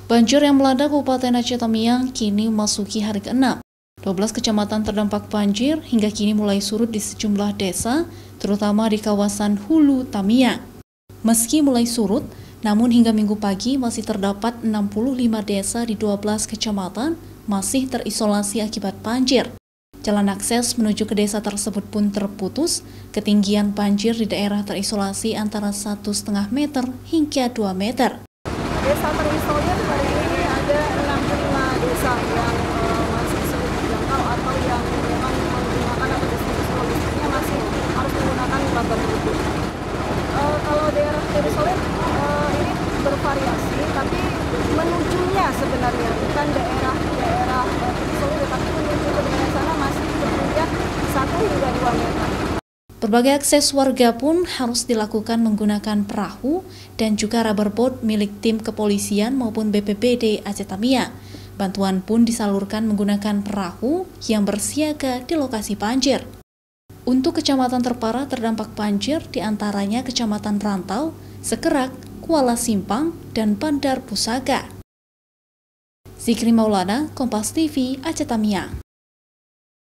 Banjir yang melanda Kabupaten Aceh Tamiang kini memasuki hari ke-6. 12 kecamatan terdampak banjir hingga kini mulai surut di sejumlah desa, terutama di kawasan Hulu Tamiang. Meski mulai surut, namun hingga Minggu pagi masih terdapat 65 desa di 12 kecamatan masih terisolasi akibat banjir. Jalan akses menuju ke desa tersebut pun terputus. Ketinggian banjir di daerah terisolasi antara 1,5 meter hingga 2 meter. Desa terisolir hari ini ada 65 desa yang masih sulit dijangkau atau yang memang menggunakan atau distribusi logistiknya masih harus menggunakan rubber boots. Kalau daerah terisolir ini bervariasi, tapi menujunya sebenarnya bukan daerah terisolir, tapi menuju ke daerah sana masih ketinggian 1 hingga 2 meter. Berbagai akses warga pun harus dilakukan menggunakan perahu dan juga rubber boat milik tim kepolisian maupun BPBD Aceh Tamiang. Bantuan pun disalurkan menggunakan perahu yang bersiaga di lokasi banjir. Untuk kecamatan terparah terdampak banjir diantaranya Kecamatan Rantau, Sekerak, Kuala Simpang, dan Bandar Pusaka. Zikri Maulana, Kompas TV, Aceh Tamiang.